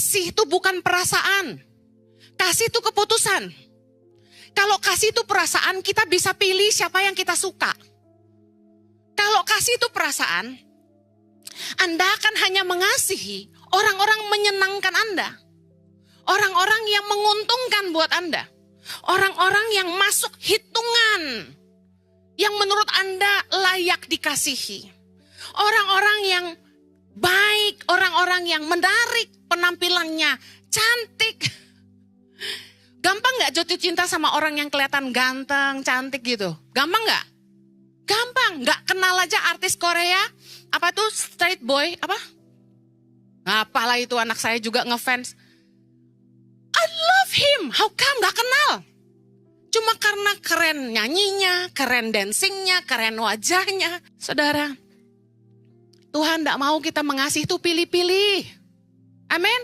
Kasih itu bukan perasaan. Kasih itu keputusan. Kalau kasih itu perasaan, kita bisa pilih siapa yang kita suka. Kalau kasih itu perasaan, Anda akan hanya mengasihi orang-orang menyenangkan Anda. Orang-orang yang menguntungkan buat Anda. Orang-orang yang masuk hitungan. Yang menurut Anda layak dikasihi. Orang-orang yang baik, orang-orang yang menarik penampilannya, cantik. Gampang gak jatuh cinta sama orang yang kelihatan ganteng, cantik gitu? Gampang gak? Gampang, gak kenal aja artis Korea. Apa tuh straight boy, apa? Apalah itu anak saya juga ngefans. I love him, how come gak kenal? Cuma karena keren nyanyinya, keren dancingnya, keren wajahnya. Saudara, Tuhan gak mau kita mengasihi itu pilih-pilih. Amin.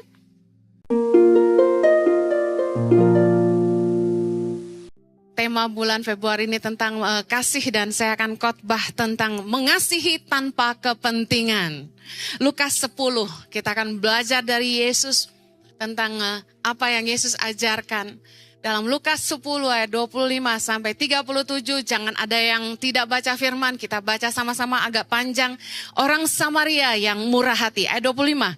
Tema bulan Februari ini tentang kasih dan saya akan khotbah tentang mengasihi tanpa kepentingan. Lukas 10, kita akan belajar dari Yesus tentang apa yang Yesus ajarkan. Dalam Lukas 10 ayat 25 sampai 37, jangan ada yang tidak baca firman, kita baca sama-sama agak panjang. Orang Samaria yang murah hati, ayat 25.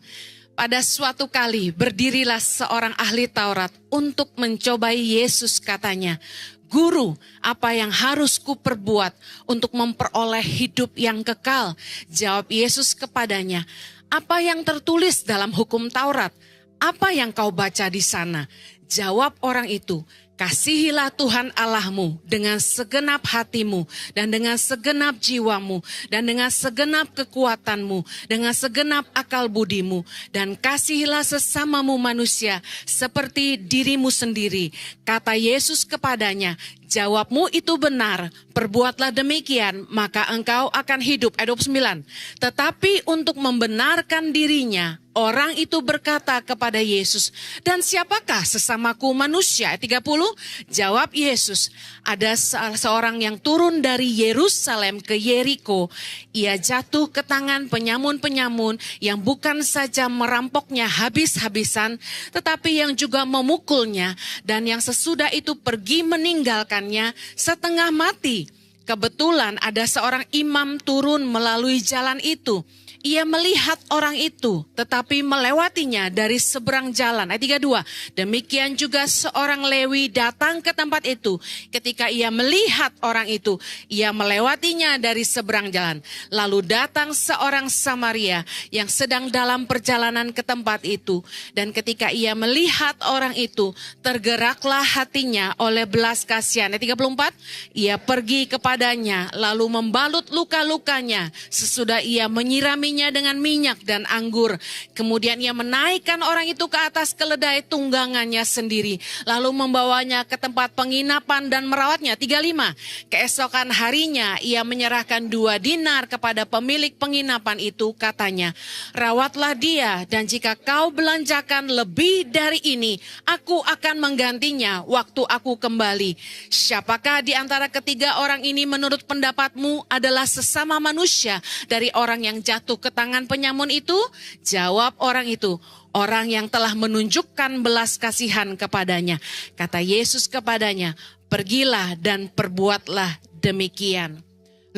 Pada suatu kali berdirilah seorang ahli Taurat untuk mencobai Yesus, katanya, Guru, apa yang harus kuperbuat untuk memperoleh hidup yang kekal? Jawab Yesus kepadanya, apa yang tertulis dalam hukum Taurat? Apa yang kau baca di sana? Jawab orang itu, kasihilah Tuhan Allahmu dengan segenap hatimu dan dengan segenap jiwamu dan dengan segenap kekuatanmu, dengan segenap akal budimu, dan kasihilah sesamamu manusia seperti dirimu sendiri. Kata Yesus kepadanya, jawabmu itu benar, perbuatlah demikian, maka engkau akan hidup. Ayat 29. Tetapi untuk membenarkan dirinya, orang itu berkata kepada Yesus, dan siapakah sesamaku manusia? Ayat 30. Jawab Yesus, ada seorang yang turun dari Yerusalem ke Yeriko. Ia jatuh ke tangan penyamun-penyamun yang bukan saja merampoknya habis-habisan, tetapi yang juga memukulnya, dan yang sesudah itu pergi meninggalkannya setengah mati. Kebetulan ada seorang imam turun melalui jalan itu. Ia melihat orang itu, tetapi melewatinya dari seberang jalan. Ayat 32. Demikian juga seorang Lewi datang ke tempat itu. Ketika ia melihat orang itu, ia melewatinya dari seberang jalan. Lalu datang seorang Samaria yang sedang dalam perjalanan ke tempat itu. Dan ketika ia melihat orang itu, tergeraklah hatinya oleh belas kasihan. Ayat 34. Ia pergi kepadanya, lalu membalut luka-lukanya. Sesudah ia menyirami dengan minyak dan anggur. Kemudian ia menaikkan orang itu ke atas keledai tunggangannya sendiri. Lalu membawanya ke tempat penginapan dan merawatnya. 35. Keesokan harinya ia menyerahkan 2 dinar kepada pemilik penginapan itu. Katanya, rawatlah dia, dan jika kau belanjakan lebih dari ini, aku akan menggantinya waktu aku kembali. Siapakah di antara ketiga orang ini menurut pendapatmu adalah sesama manusia dari orang yang jatuh ke tangan penyamun itu? Jawab orang itu, orang yang telah menunjukkan belas kasihan kepadanya. Kata Yesus kepadanya, pergilah dan perbuatlah demikian.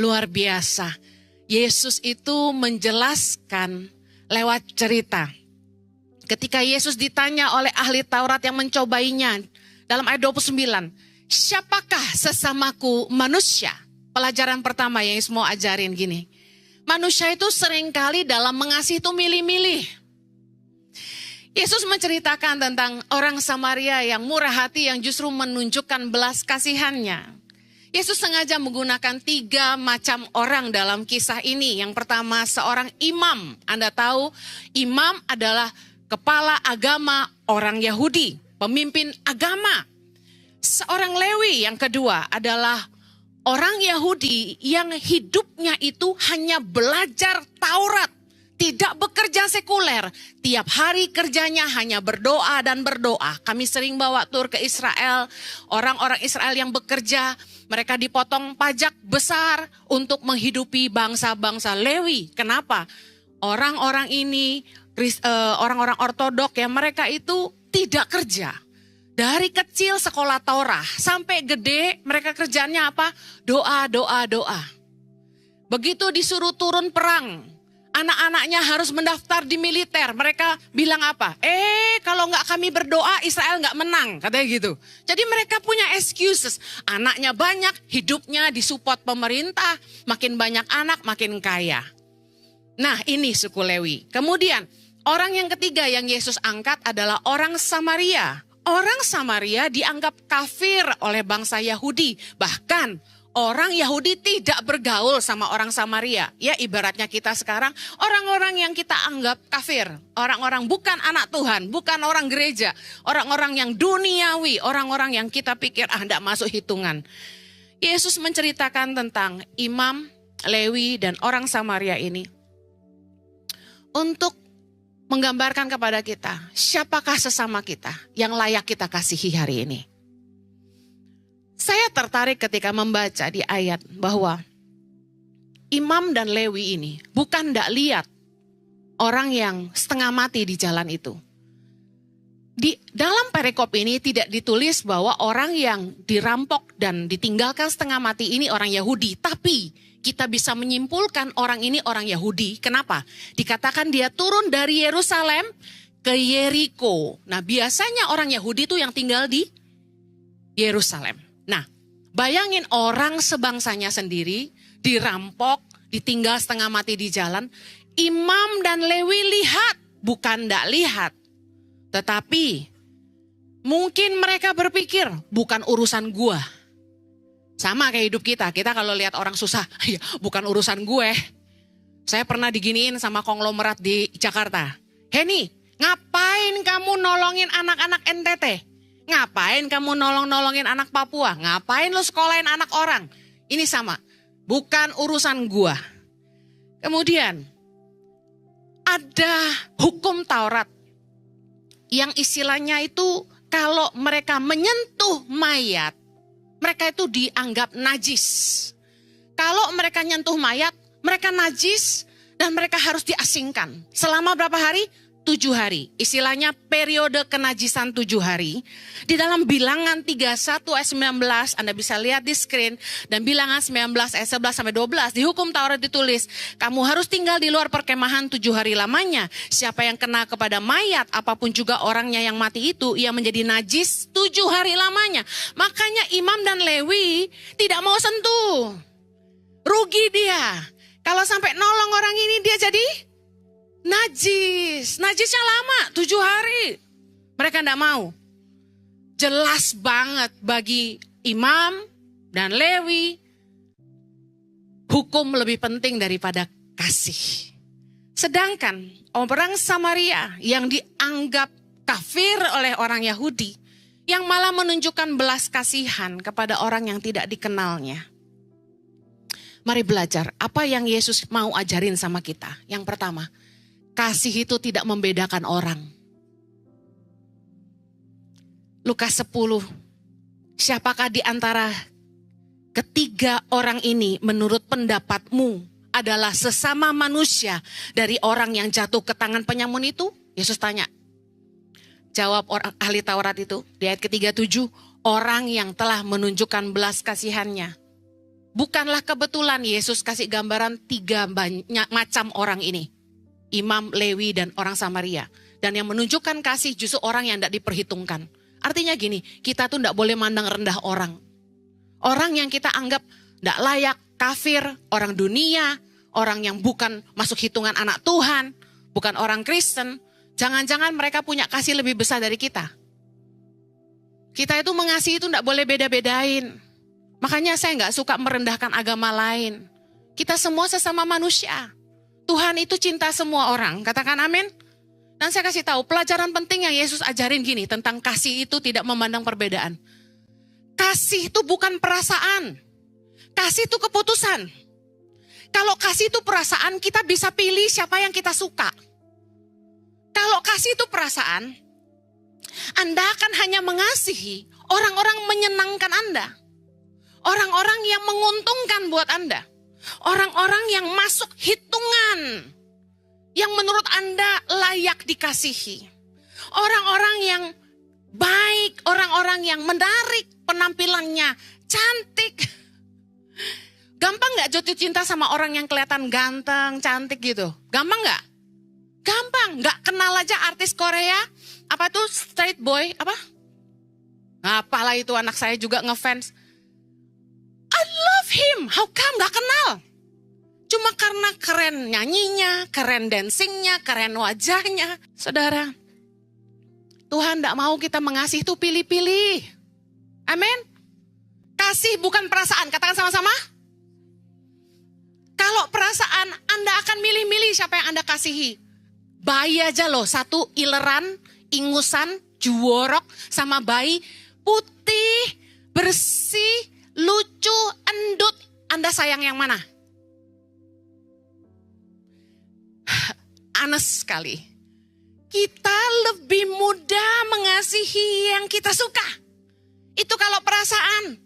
Luar biasa. Yesus itu menjelaskan lewat cerita. Ketika Yesus ditanya oleh ahli Taurat yang mencobainya, dalam ayat 29, siapakah sesamaku manusia? Pelajaran pertama yang Yesus mau ajarin gini. Manusia itu seringkali dalam mengasihi itu milih-milih. Yesus menceritakan tentang orang Samaria yang murah hati yang justru menunjukkan belas kasihannya. Yesus sengaja menggunakan 3 macam orang dalam kisah ini. Yang pertama seorang imam. Anda tahu imam adalah kepala agama orang Yahudi, pemimpin agama. Seorang Lewi yang kedua adalah orang Yahudi yang hidupnya itu hanya belajar Taurat, tidak bekerja sekuler. Tiap hari kerjanya hanya berdoa dan berdoa. Kami sering bawa tur ke Israel, orang-orang Israel yang bekerja, mereka dipotong pajak besar untuk menghidupi bangsa-bangsa Lewi. Kenapa? Orang-orang ini orang-orang ortodok ya, mereka itu tidak kerja. Dari kecil sekolah Torah sampai gede mereka kerjaannya apa? Doa, doa, doa. Begitu disuruh turun perang, anak-anaknya harus mendaftar di militer. Mereka bilang apa? Kalau nggak kami berdoa Israel nggak menang, katanya gitu. Jadi mereka punya excuses. Anaknya banyak, hidupnya disupport pemerintah. Makin banyak anak, makin kaya. Nah ini suku Lewi. Kemudian orang yang ketiga yang Yesus angkat adalah orang Samaria. Orang Samaria dianggap kafir oleh bangsa Yahudi. Bahkan orang Yahudi tidak bergaul sama orang Samaria. Ya ibaratnya kita sekarang, orang-orang yang kita anggap kafir. Orang-orang bukan anak Tuhan, bukan orang gereja. Orang-orang yang duniawi, orang-orang yang kita pikir tidak masuk hitungan. Yesus menceritakan tentang imam, Lewi, dan orang Samaria ini. Untuk menggambarkan kepada kita, siapakah sesama kita yang layak kita kasihi hari ini. Saya tertarik ketika membaca di ayat bahwa imam dan Lewi ini bukan tidak lihat orang yang setengah mati di jalan itu. Di dalam perikop ini tidak ditulis bahwa orang yang dirampok dan ditinggalkan setengah mati ini orang Yahudi, tapi kita bisa menyimpulkan orang ini orang Yahudi. Kenapa? Dikatakan dia turun dari Yerusalem ke Yeriko. Nah biasanya orang Yahudi itu yang tinggal di Yerusalem. Nah bayangin orang sebangsanya sendiri dirampok, ditinggal setengah mati di jalan. Imam dan Lewi lihat, bukan tidak lihat. Tetapi mungkin mereka berpikir bukan urusan gua. Sama kayak hidup kita kalau lihat orang susah, ya bukan urusan gue. Saya pernah diginiin sama konglomerat di Jakarta. Heni, ngapain kamu nolongin anak-anak NTT? Ngapain kamu nolongin anak Papua? Ngapain lu sekolahin anak orang? Ini sama, bukan urusan gue. Kemudian, ada hukum Taurat yang istilahnya itu kalau mereka menyentuh mayat, mereka itu dianggap najis. Kalau mereka nyentuh mayat, mereka najis dan mereka harus diasingkan. Selama berapa hari? 7 hari. Istilahnya periode kenajisan 7 hari. Di dalam Bilangan 31 ayat 19, Anda bisa lihat di screen. Dan Bilangan 19 ayat 11 sampai 12, di hukum Taurat ditulis, kamu harus tinggal di luar perkemahan 7 hari lamanya. Siapa yang kena kepada mayat, apapun juga orangnya yang mati itu, ia menjadi najis 7 hari lamanya. Makanya imam dan Lewi tidak mau sentuh. Rugi dia. Kalau sampai nolong orang ini dia jadi najis. Najisnya lama, 7 hari. Mereka tidak mau. Jelas banget bagi imam dan Lewi, hukum lebih penting daripada kasih. Sedangkan orang Samaria yang dianggap kafir oleh orang Yahudi, yang malah menunjukkan belas kasihan kepada orang yang tidak dikenalnya. Mari belajar apa yang Yesus mau ajarin sama kita. Yang pertama, kasih itu tidak membedakan orang. Lukas 10, siapakah di antara ketiga orang ini menurut pendapatmu adalah sesama manusia dari orang yang jatuh ke tangan penyamun itu? Yesus tanya. Jawab orang ahli Taurat itu di ayat ke-37, orang yang telah menunjukkan belas kasihannya. Bukanlah kebetulan Yesus kasih gambaran 3 banyak macam orang ini. Imam, Lewi, dan orang Samaria. Dan yang menunjukkan kasih justru orang yang tidak diperhitungkan. Artinya gini, kita tuh tidak boleh mandang rendah orang. Orang yang kita anggap tidak layak, kafir, orang dunia, orang yang bukan masuk hitungan anak Tuhan, bukan orang Kristen. Jangan-jangan mereka punya kasih lebih besar dari kita. Kita itu mengasihi itu tidak boleh beda-bedain. Makanya saya nggak suka merendahkan agama lain. Kita semua sesama manusia. Tuhan itu cinta semua orang. Katakan amin. Dan saya kasih tahu pelajaran penting yang Yesus ajarin gini tentang kasih itu tidak memandang perbedaan. Kasih itu bukan perasaan. Kasih itu keputusan. Kalau kasih itu perasaan, kita bisa pilih siapa yang kita suka. Kalau kasih itu perasaan, Anda akan hanya mengasihi orang-orang menyenangkan Anda. Orang-orang yang menguntungkan buat Anda. Orang-orang yang masuk hitungan. yang menurut Anda layak dikasihi. Orang-orang yang baik, orang-orang yang menarik penampilannya, cantik. Gampang gak jatuh cinta sama orang yang kelihatan ganteng, cantik gitu? Gampang gak? Gampang, gak kenal aja artis Korea. Apa tuh straight boy, apa? Apalah itu anak saya juga ngefans. I love him, how come gak kenal? Cuma karena keren nyanyinya, keren dancingnya, keren wajahnya. Saudara, Tuhan gak mau kita mengasihi itu pilih-pilih. Amin. Kasih bukan perasaan, katakan sama-sama. Kalau perasaan Anda akan milih-milih siapa yang Anda kasihi. Bayi aja loh, satu ileran, ingusan, juworok, sama bayi putih, bersih, lucu, endut. Anda sayang yang mana? Honest sekali. Kita lebih mudah mengasihi yang kita suka. Itu kalau perasaan.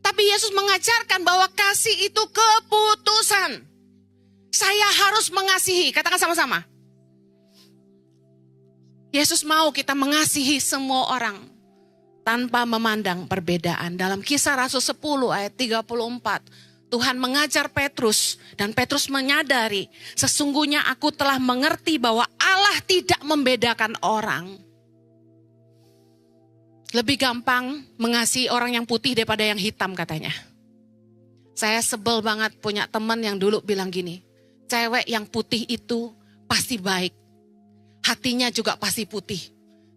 Tapi Yesus mengajarkan bahwa kasih itu keputusan. Saya harus mengasihi. Katakan sama-sama. Yesus mau kita mengasihi semua orang tanpa memandang perbedaan. Dalam Kisah Rasul 10 ayat 34. Tuhan mengajar Petrus dan Petrus menyadari sesungguhnya aku telah mengerti bahwa Allah tidak membedakan orang. Lebih gampang mengasihi orang yang putih daripada yang hitam katanya. Saya sebel banget punya teman yang dulu bilang gini, cewek yang putih itu pasti baik, hatinya juga pasti putih.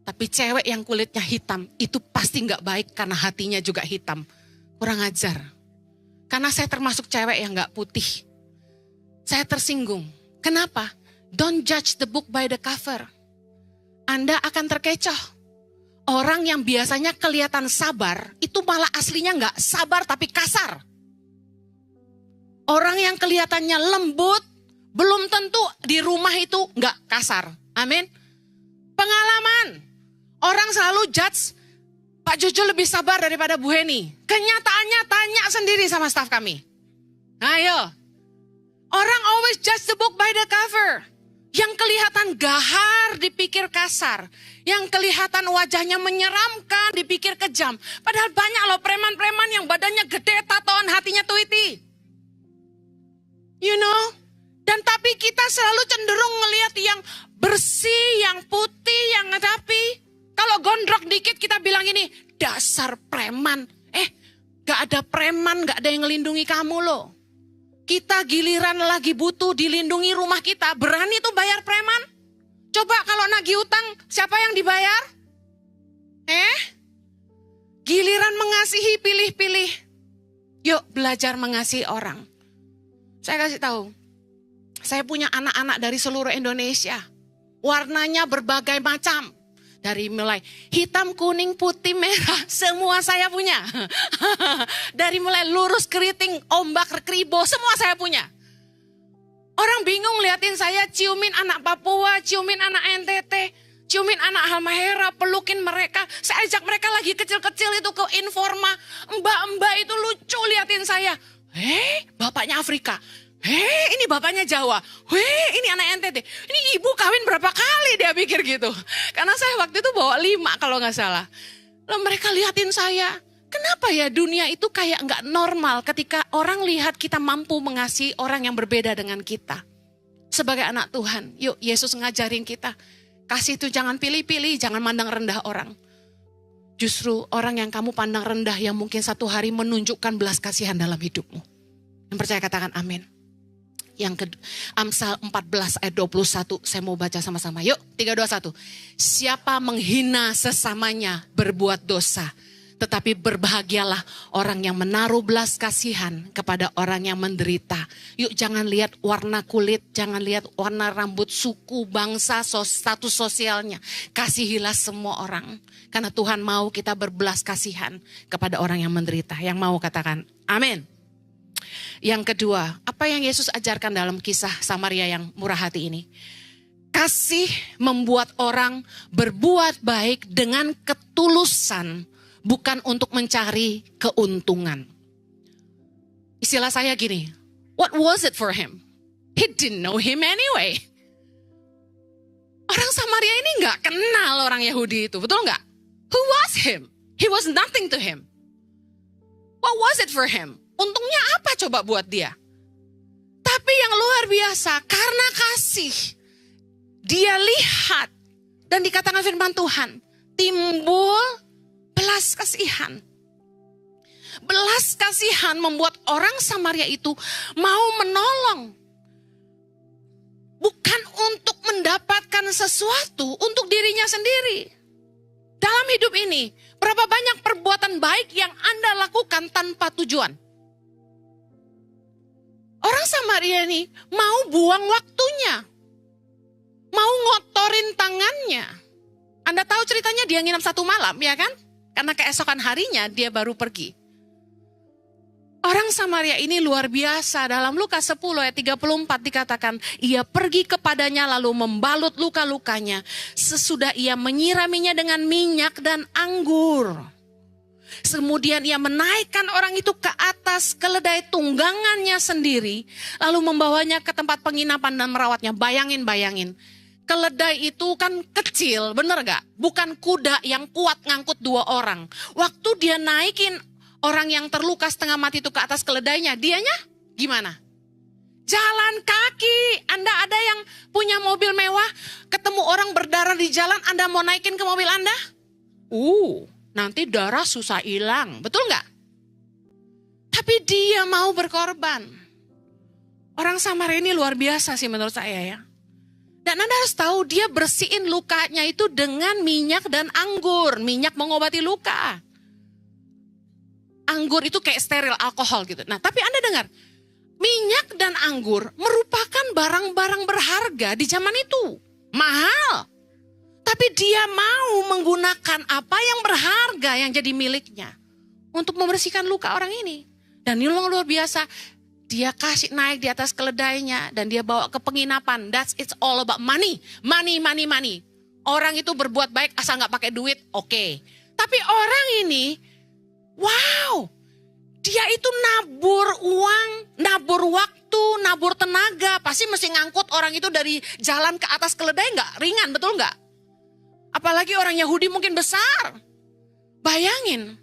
Tapi cewek yang kulitnya hitam itu pasti gak baik karena hatinya juga hitam. Kurang ajar. Karena saya termasuk cewek yang gak putih. Saya tersinggung. Kenapa? Don't judge the book by the cover. Anda akan terkecoh. Orang yang biasanya kelihatan sabar, itu malah aslinya gak sabar tapi kasar. Orang yang kelihatannya lembut, belum tentu di rumah itu gak kasar. Amin. Pengalaman. Orang selalu judge, Pak Jojo lebih sabar daripada Bu Heni. Kenyataannya tanya sendiri sama staf kami. Ayo. Orang always judge the book by the cover. Yang kelihatan gahar dipikir kasar. Yang kelihatan wajahnya menyeramkan dipikir kejam. Padahal banyak loh preman-preman yang badannya gede, tatoan, hatinya tweety. You know? Dan tapi kita selalu cenderung ngelihat yang bersih, yang putih, yang rapi. Kalau gondrok dikit kita bilang ini, dasar preman. Gak ada preman, gak ada yang ngelindungi kamu loh. Kita giliran lagi butuh dilindungi rumah kita, berani tuh bayar preman? Coba kalau nagih utang, siapa yang dibayar? Giliran mengasihi, pilih-pilih. Yuk belajar mengasihi orang. Saya kasih tahu, saya punya anak-anak dari seluruh Indonesia. Warnanya berbagai macam. Dari mulai hitam, kuning, putih, merah, semua saya punya. Dari mulai lurus, keriting, ombak, kribo, semua saya punya. Orang bingung liatin saya ciumin anak Papua, ciumin anak NTT, ciumin anak Halmahera, pelukin mereka. Saya ajak mereka lagi kecil-kecil itu ke Informa. Mbak-mbak itu lucu liatin saya. Bapaknya Afrika. Ini bapaknya Jawa. Ini anak NTT. Ini ibu kawin berapa kali dia pikir gitu. Karena saya waktu itu bawa 5 kalau gak salah. Lalu mereka liatin saya. Kenapa ya dunia itu kayak gak normal ketika orang lihat kita mampu mengasihi orang yang berbeda dengan kita. Sebagai anak Tuhan, yuk Yesus ngajarin kita. Kasih itu jangan pilih-pilih, jangan mandang rendah orang. Justru orang yang kamu pandang rendah yang mungkin satu hari menunjukkan belas kasihan dalam hidupmu. Yang percaya katakan amin. Yang kedua, Amsal 14 ayat 21, saya mau baca sama-sama. Yuk, 3, 2, 1. Siapa menghina sesamanya berbuat dosa, tetapi berbahagialah orang yang menaruh belas kasihan kepada orang yang menderita. Yuk jangan lihat warna kulit, jangan lihat warna rambut, suku, bangsa, status sosialnya. Kasihilah semua orang. Karena Tuhan mau kita berbelas kasihan kepada orang yang menderita. Yang mau katakan amin. Yang kedua, apa yang Yesus ajarkan dalam kisah Samaria yang murah hati ini? Kasih membuat orang berbuat baik dengan ketulusan, bukan untuk mencari keuntungan. Istilah saya gini, what was it for him? He didn't know him anyway. Orang Samaria ini nggak kenal orang Yahudi itu, betul nggak? Who was him? He was nothing to him. What was it for him? Untungnya apa coba buat dia? Tapi yang luar biasa, karena kasih, dia lihat dan dikatakan firman Tuhan, timbul belas kasihan. Belas kasihan membuat orang Samaria itu mau menolong. Bukan untuk mendapatkan sesuatu untuk dirinya sendiri. Dalam hidup ini, berapa banyak perbuatan baik yang Anda lakukan tanpa tujuan? Orang Samaria ini mau buang waktunya. Mau ngotorin tangannya. Anda tahu ceritanya dia nginap 1 malam, ya kan? Karena keesokan harinya dia baru pergi. Orang Samaria ini luar biasa. Dalam Lukas 10 ayat 34 dikatakan, ia pergi kepadanya lalu membalut luka-lukanya. Sesudah ia menyiraminya dengan minyak dan anggur. Kemudian ia menaikkan orang itu ke atas keledai tunggangannya sendiri. Lalu membawanya ke tempat penginapan dan merawatnya. Bayangin. Keledai itu kan kecil, bener gak? Bukan kuda yang kuat ngangkut 2 orang. Waktu dia naikin orang yang terluka setengah mati itu ke atas keledainya, dianya gimana? Jalan kaki. Anda ada yang punya mobil mewah, ketemu orang berdarah di jalan, Anda mau naikin ke mobil Anda? Nanti darah susah hilang, betul nggak? Tapi dia mau berkorban. Orang Samaria ini luar biasa sih menurut saya ya. Dan Anda harus tahu dia bersihin lukanya itu dengan minyak dan anggur. Minyak mengobati luka. Anggur itu kayak steril, alkohol gitu. Nah, tapi Anda dengar, minyak dan anggur merupakan barang-barang berharga di zaman itu. Mahal. Tapi dia mau menggunakan apa yang berharga yang jadi miliknya untuk membersihkan luka orang ini. Dan ini luar biasa. Dia kasih naik di atas keledainya dan dia bawa ke penginapan. It's all about money. Money. Orang itu berbuat baik asal gak pakai duit, oke. Tapi orang ini, wow, dia itu nabur uang, nabur waktu, nabur tenaga. Pasti mesti ngangkut orang itu dari jalan ke atas keledai gak ringan, betul gak? Apalagi orang Yahudi mungkin besar. Bayangin,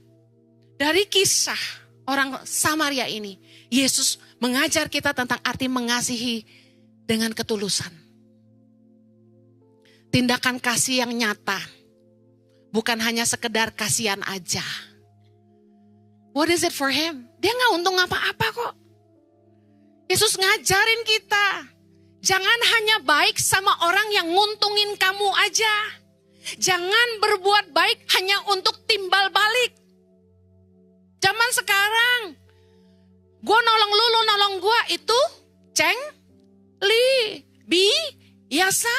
dari kisah orang Samaria ini, Yesus mengajar kita tentang arti mengasihi dengan ketulusan. Tindakan kasih yang nyata, bukan hanya sekedar kasihan aja. What is it for him? Dia gak untung apa-apa kok. Yesus ngajarin kita, jangan hanya baik sama orang yang nguntungin kamu aja. Jangan berbuat baik hanya untuk timbal balik. Zaman sekarang, gue nolong lu nolong gue itu biasa.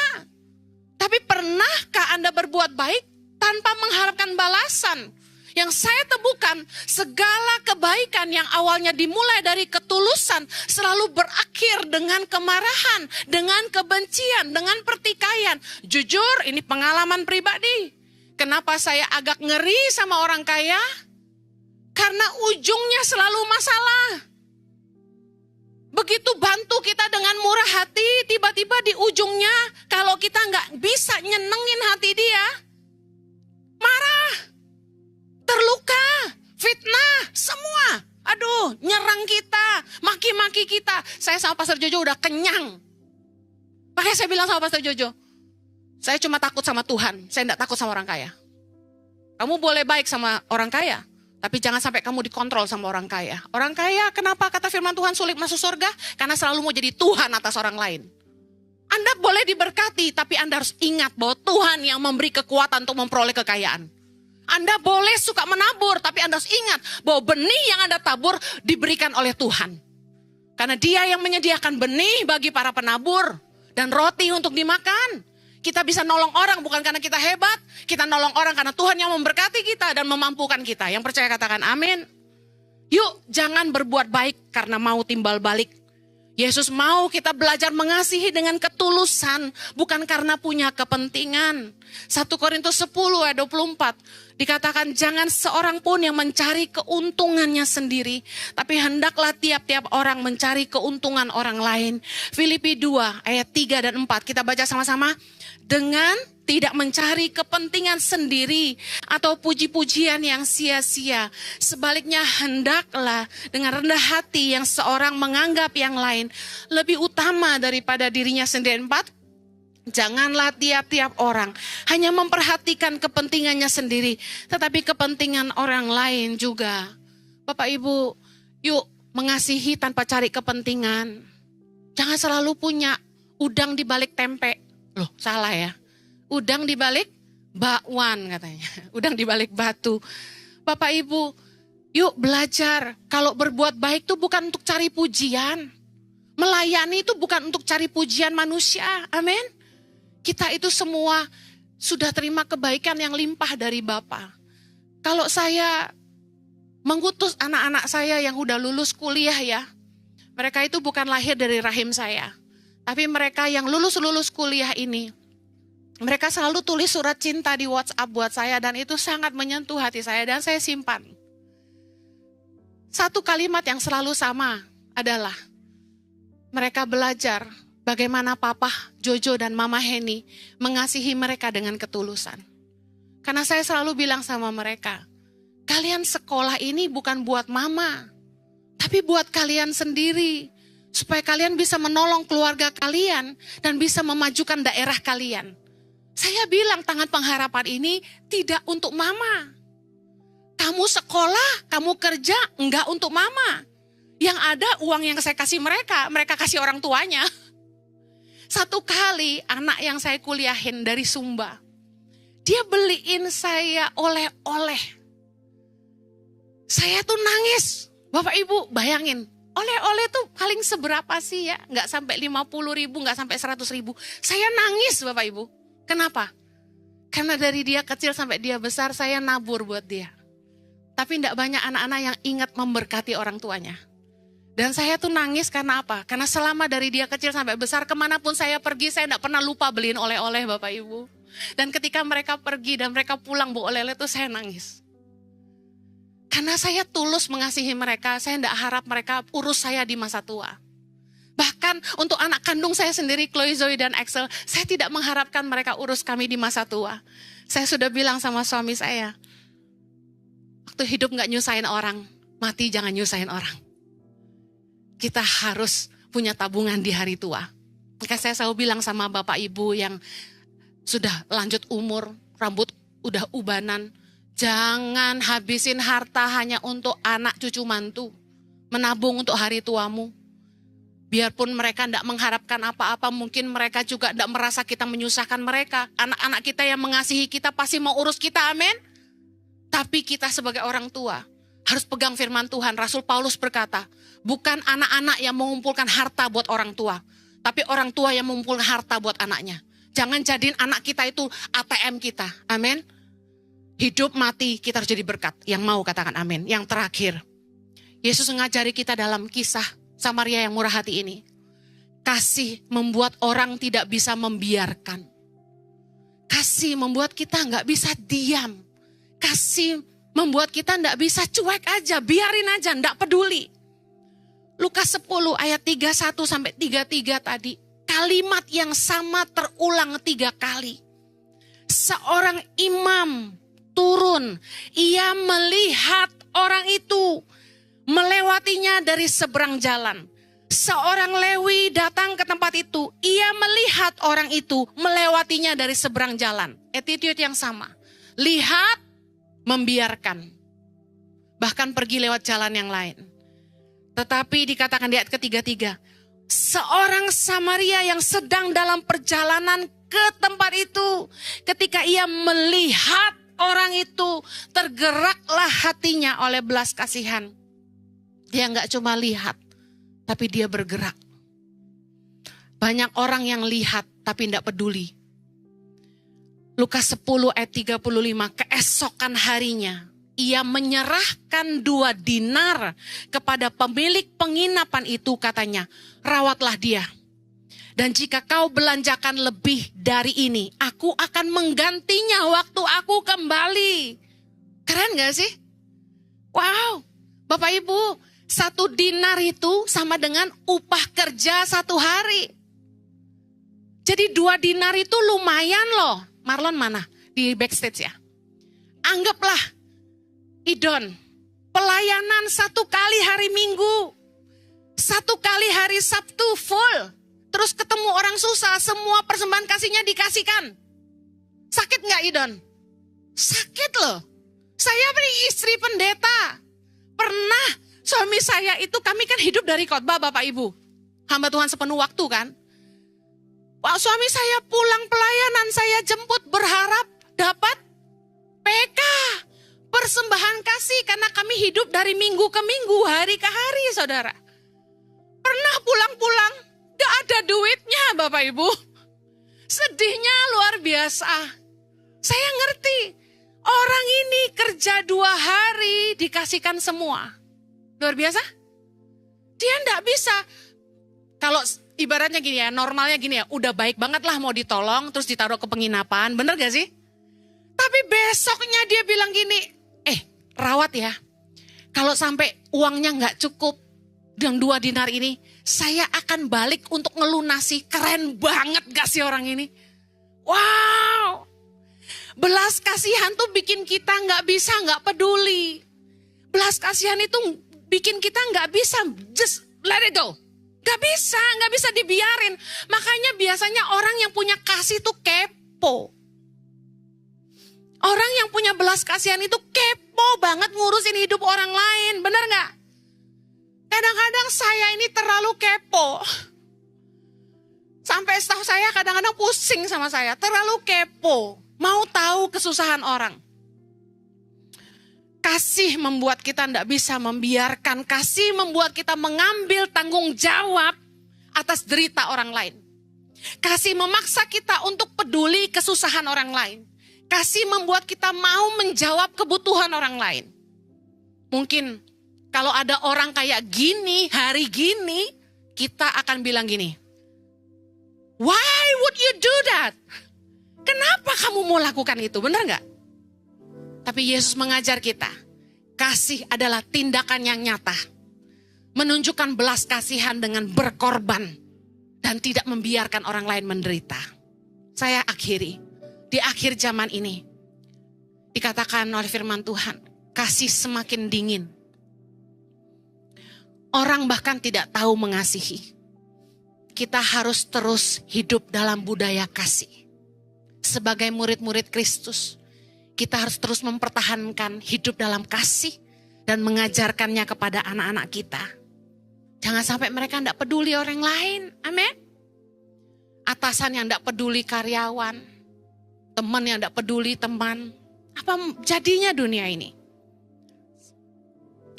Tapi pernahkah Anda berbuat baik tanpa mengharapkan balasan? Yang saya temukan, segala kebaikan yang awalnya dimulai dari ketulusan selalu berakhir dengan kemarahan, dengan kebencian, dengan pertikaian. Jujur, ini pengalaman pribadi. Kenapa saya agak ngeri sama orang kaya? Karena ujungnya selalu masalah. Begitu bantu kita dengan murah hati, tiba-tiba di ujungnya kalau kita nggak bisa nyenengin hati dia, marah, terluka, fitnah, semua. Aduh, nyerang kita, maki-maki kita. Saya sama Pastor Jojo udah kenyang. Makanya saya bilang sama Pastor Jojo, saya cuma takut sama Tuhan, saya nggak takut sama orang kaya. Kamu boleh baik sama orang kaya, tapi jangan sampai kamu dikontrol sama orang kaya. Orang kaya, kenapa kata firman Tuhan sulit masuk surga? Karena selalu mau jadi Tuhan atas orang lain. Anda boleh diberkati, tapi Anda harus ingat bahwa Tuhan yang memberi kekuatan untuk memperoleh kekayaan. Anda boleh suka menabur, tapi Anda harus ingat bahwa benih yang Anda tabur diberikan oleh Tuhan. Karena Dia yang menyediakan benih bagi para penabur dan roti untuk dimakan. Kita bisa nolong orang bukan karena kita hebat. Kita nolong orang karena Tuhan yang memberkati kita dan memampukan kita. Yang percaya katakan amin. Yuk, jangan berbuat baik karena mau timbal balik. Yesus mau kita belajar mengasihi dengan ketulusan, bukan karena punya kepentingan. 1 Korintus 10 ayat 24 dikatakan jangan seorang pun yang mencari keuntungannya sendiri, tapi hendaklah tiap-tiap orang mencari keuntungan orang lain. Filipi 2 ayat 3 dan 4 kita baca sama-sama. dengan tidak mencari kepentingan sendiri atau puji-pujian yang sia-sia. Sebaliknya hendaklah dengan rendah hati yang seorang menganggap yang lain lebih utama daripada dirinya sendiri. 4, janganlah tiap-tiap orang hanya memperhatikan kepentingannya sendiri, tetapi kepentingan orang lain juga. Bapak Ibu, yuk mengasihi tanpa cari kepentingan. Jangan selalu punya udang di balik tempe. Loh, salah ya. Udang di balik bakwan katanya. Udang di balik batu. Bapak Ibu, yuk belajar. Kalau berbuat baik itu bukan untuk cari pujian. Melayani itu bukan untuk cari pujian manusia. Amin. Kita itu semua sudah terima kebaikan yang limpah dari Bapa. Kalau saya mengutus anak-anak saya yang udah lulus kuliah ya. Mereka itu bukan lahir dari rahim saya. Tapi mereka yang lulus kuliah ini, mereka selalu tulis surat cinta di WhatsApp buat saya dan itu sangat menyentuh hati saya dan saya simpan. Satu kalimat yang selalu sama adalah mereka belajar bagaimana Papa Jojo dan Mama Heni mengasihi mereka dengan ketulusan. Karena saya selalu bilang sama mereka, kalian sekolah ini bukan buat Mama, tapi buat kalian sendiri. Supaya kalian bisa menolong keluarga kalian dan bisa memajukan daerah kalian. Saya bilang tangan pengharapan ini tidak untuk Mama. Kamu sekolah, kamu kerja, enggak untuk Mama. Yang ada uang yang saya kasih mereka kasih orang tuanya. Satu kali anak yang saya kuliahin dari Sumba, dia beliin saya oleh-oleh. Saya tuh nangis. Bapak Ibu bayangin, oleh-oleh tuh paling seberapa sih ya? Enggak sampai 50.000, enggak sampai 100.000. Saya nangis Bapak Ibu. Kenapa? Karena dari dia kecil sampai dia besar saya nabur buat dia. Tapi enggak banyak anak-anak yang ingat memberkati orang tuanya. Dan saya tuh nangis karena apa? Karena selama dari dia kecil sampai besar kemanapun saya pergi saya enggak pernah lupa beliin oleh-oleh Bapak Ibu. Dan ketika mereka pergi dan mereka pulang bawa oleh-oleh tuh saya nangis. Karena saya tulus mengasihi mereka, saya enggak harap mereka urus saya di masa tua. Bahkan untuk anak kandung saya sendiri, Chloe, Zoe, dan Axel, saya tidak mengharapkan mereka urus kami di masa tua. Saya sudah bilang sama suami saya, waktu hidup gak nyusahin orang, mati jangan nyusahin orang. Kita harus punya tabungan di hari tua. Maka saya selalu bilang sama bapak ibu yang sudah lanjut umur, rambut udah ubanan, jangan habisin harta hanya untuk anak cucu mantu. Menabung untuk hari tuamu. Biarpun mereka tidak mengharapkan apa-apa, mungkin mereka juga tidak merasa kita menyusahkan mereka. Anak-anak kita yang mengasihi kita pasti mau urus kita, amin. Tapi kita sebagai orang tua harus pegang firman Tuhan. Rasul Paulus berkata, bukan anak-anak yang mengumpulkan harta buat orang tua, tapi orang tua yang mengumpulkan harta buat anaknya. Jangan jadiin anak kita itu ATM kita, amin. Hidup mati kita harus jadi berkat. Yang mau katakan amin. Yang terakhir, Yesus mengajari kita dalam kisah Samaria yang murah hati ini. Kasih membuat orang tidak bisa membiarkan. Kasih membuat kita nggak bisa diam. Kasih membuat kita nggak bisa cuek aja, biarin aja, nggak peduli. Lukas 10 ayat 31 sampai 33 tadi. Kalimat yang sama terulang 3 kali. Seorang imam turun, ia melihat orang itu melewatinya dari seberang jalan. Seorang Lewi datang ke tempat itu. Ia melihat orang itu melewatinya dari seberang jalan. Attitude yang sama. Lihat, membiarkan. Bahkan pergi lewat jalan yang lain. Tetapi dikatakan di ayat ketiga, seorang Samaria yang sedang dalam perjalanan ke tempat itu. Ketika ia melihat orang itu, tergeraklah hatinya oleh belas kasihan. Dia nggak cuma lihat, tapi dia bergerak. Banyak orang yang lihat, tapi nggak peduli. Lukas 10 ayat 35, keesokan harinya, ia menyerahkan 2 dinar kepada pemilik penginapan itu, katanya, rawatlah dia. Dan jika kau belanjakan lebih dari ini, aku akan menggantinya waktu aku kembali. Keren gak sih? Wow, Bapak Ibu, 1 dinar itu sama dengan upah kerja 1 hari. Jadi 2 dinar itu lumayan loh. Marlon mana? Di backstage ya. Anggaplah Idon, pelayanan 1 kali hari Minggu, 1 kali hari Sabtu full. Terus ketemu orang susah, semua persembahan kasihnya dikasihkan. Sakit gak Idon? Sakit loh. Saya beri istri pendeta. Pernah suami saya itu, kami kan hidup dari khotbah Bapak Ibu. Hamba Tuhan sepenuh waktu kan. Wah, suami saya pulang pelayanan, saya jemput berharap dapat PK. Persembahan kasih karena kami hidup dari minggu ke minggu, hari ke hari saudara. Pernah pulang-pulang, gak ada duitnya Bapak Ibu. Sedihnya luar biasa. Saya ngerti, orang ini kerja 2 hari dikasihkan semua. Luar biasa. Dia gak bisa. Kalau ibaratnya gini ya, normalnya gini ya, udah baik banget lah mau ditolong terus ditaruh ke penginapan, bener gak sih? Tapi besoknya dia bilang gini, rawat ya, kalau sampai uangnya gak cukup dengan 2 dinar ini, saya akan balik untuk ngelunasi. Keren banget gak sih orang ini? Wow, belas kasihan tuh bikin kita gak bisa gak peduli. Belas kasihan itu bikin kita gak bisa just let it go. Gak bisa dibiarin. Makanya biasanya orang yang punya kasih tuh kepo. Orang yang punya belas kasihan itu kepo banget ngurusin hidup orang lain. Bener gak? Kadang-kadang saya ini terlalu kepo. Sampai setahu saya kadang-kadang pusing sama saya. Terlalu kepo. Mau tahu kesusahan orang. Kasih membuat kita tidak bisa membiarkan. Kasih membuat kita mengambil tanggung jawab atas derita orang lain. Kasih memaksa kita untuk peduli kesusahan orang lain. Kasih membuat kita mau menjawab kebutuhan orang lain. Mungkin kalau ada orang kayak gini, hari gini, kita akan bilang gini. Why would you do that? Kenapa kamu mau lakukan itu? Benar nggak? Tapi Yesus mengajar kita, kasih adalah tindakan yang nyata. Menunjukkan belas kasihan dengan berkorban. Dan tidak membiarkan orang lain menderita. Saya akhiri. Di akhir zaman ini. Dikatakan oleh firman Tuhan. Kasih semakin dingin. Orang bahkan tidak tahu mengasihi. Kita harus terus hidup dalam budaya kasih. Sebagai murid-murid Kristus. Kita harus terus mempertahankan hidup dalam kasih dan mengajarkannya kepada anak-anak kita. Jangan sampai mereka tidak peduli orang lain. Amin. Atasan yang tidak peduli karyawan. Teman yang tidak peduli teman. Apa jadinya dunia ini?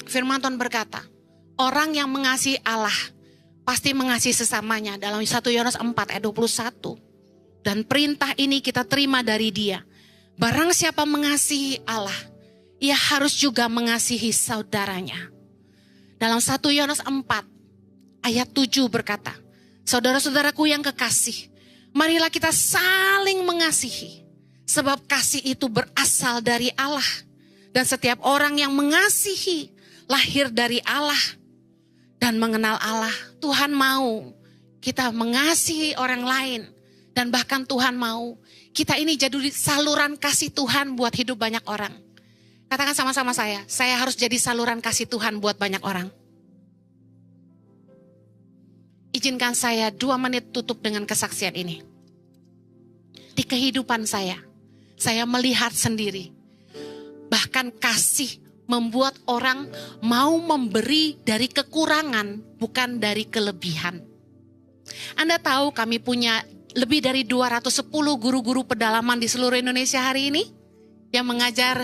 Firman Tuhan berkata, orang yang mengasihi Allah pasti mengasihi sesamanya. Dalam 1 Yohanes 4 ayat 21. Dan perintah ini kita terima dari Dia. Barang siapa mengasihi Allah, ia harus juga mengasihi saudaranya. Dalam 1 Yohanes 4 ayat 7 berkata, saudara-saudaraku yang kekasih, marilah kita saling mengasihi. Sebab kasih itu berasal dari Allah. Dan setiap orang yang mengasihi lahir dari Allah dan mengenal Allah. Tuhan mau kita mengasihi orang lain. Dan bahkan Tuhan mau kita ini jadi saluran kasih Tuhan buat hidup banyak orang. Katakan sama-sama saya harus jadi saluran kasih Tuhan buat banyak orang. Izinkan saya 2 menit tutup dengan kesaksian ini. Di kehidupan saya melihat sendiri. Bahkan kasih membuat orang mau memberi dari kekurangan, bukan dari kelebihan. Anda tahu kami punya lebih dari 210 guru-guru pedalaman di seluruh Indonesia hari ini. Yang mengajar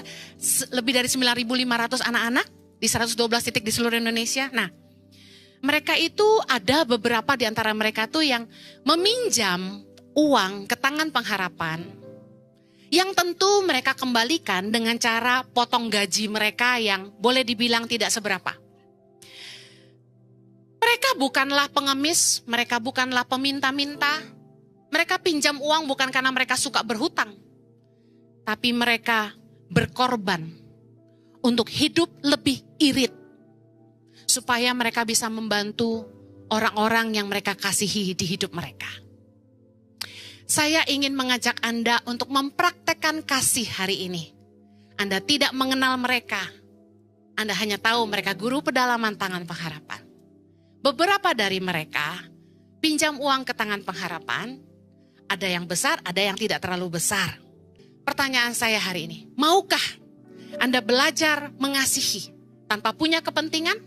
lebih dari 9.500 anak-anak di 112 titik di seluruh Indonesia. Nah, mereka itu ada beberapa di antara mereka tuh yang meminjam uang ke tangan pengharapan. Yang tentu mereka kembalikan dengan cara potong gaji mereka yang boleh dibilang tidak seberapa. Mereka bukanlah pengemis, mereka bukanlah peminta-minta. Mereka pinjam uang bukan karena mereka suka berhutang. Tapi mereka berkorban untuk hidup lebih irit. Supaya mereka bisa membantu orang-orang yang mereka kasihi di hidup mereka. Saya ingin mengajak Anda untuk mempraktekkan kasih hari ini. Anda tidak mengenal mereka. Anda hanya tahu mereka guru pedalaman Tangan Pengharapan. Beberapa dari mereka pinjam uang ke Tangan Pengharapan. Ada yang besar, ada yang tidak terlalu besar. Pertanyaan saya hari ini, maukah Anda belajar mengasihi tanpa punya kepentingan?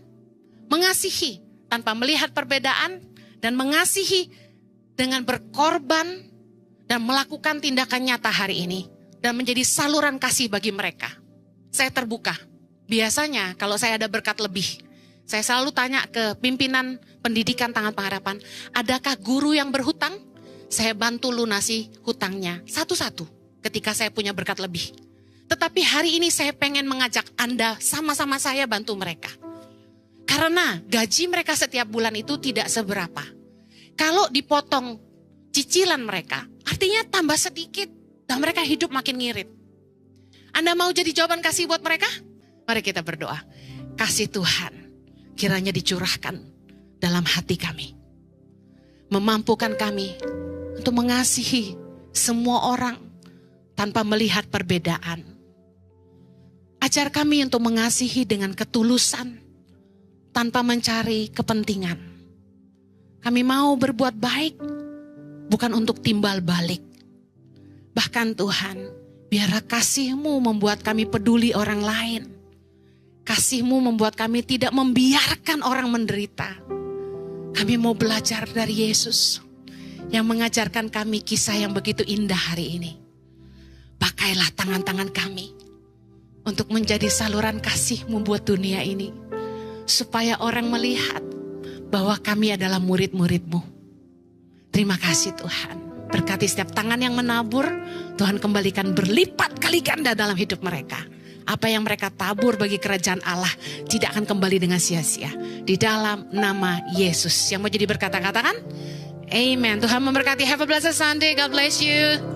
Mengasihi tanpa melihat perbedaan? Dan mengasihi dengan berkorban dan melakukan tindakan nyata hari ini. Dan menjadi saluran kasih bagi mereka. Saya terbuka. Biasanya kalau saya ada berkat lebih, saya selalu tanya ke pimpinan pendidikan Tangan Pengharapan, adakah guru yang berhutang? Saya bantu lunasi hutangnya satu-satu ketika saya punya berkat lebih. Tetapi hari ini saya pengen mengajak Anda sama-sama saya bantu mereka. Karena gaji mereka setiap bulan itu tidak seberapa. Kalau dipotong cicilan mereka, artinya tambah sedikit. Dan mereka hidup makin ngirit. Anda mau jadi jawaban kasih buat mereka? Mari kita berdoa. Kasih Tuhan kiranya dicurahkan dalam hati kami. Memampukan kami untuk mengasihi semua orang tanpa melihat perbedaan. Ajar kami untuk mengasihi dengan ketulusan tanpa mencari kepentingan. Kami mau berbuat baik bukan untuk timbal balik. Bahkan Tuhan, biarlah kasih-Mu membuat kami peduli orang lain. Kasih-Mu membuat kami tidak membiarkan orang menderita. Kami mau belajar dari Yesus yang mengajarkan kami kisah yang begitu indah hari ini. Pakailah tangan-tangan kami untuk menjadi saluran kasih-Mu buat dunia ini. Supaya orang melihat bahwa kami adalah murid-murid-Mu. Terima kasih Tuhan. Berkati setiap tangan yang menabur, Tuhan kembalikan berlipat kali ganda dalam hidup mereka. Apa yang mereka tabur bagi kerajaan Allah tidak akan kembali dengan sia-sia. Di dalam nama Yesus. Yang mau jadi berkata-katakan? Amen. Tuhan memberkati. Have a blessed Sunday. God bless you.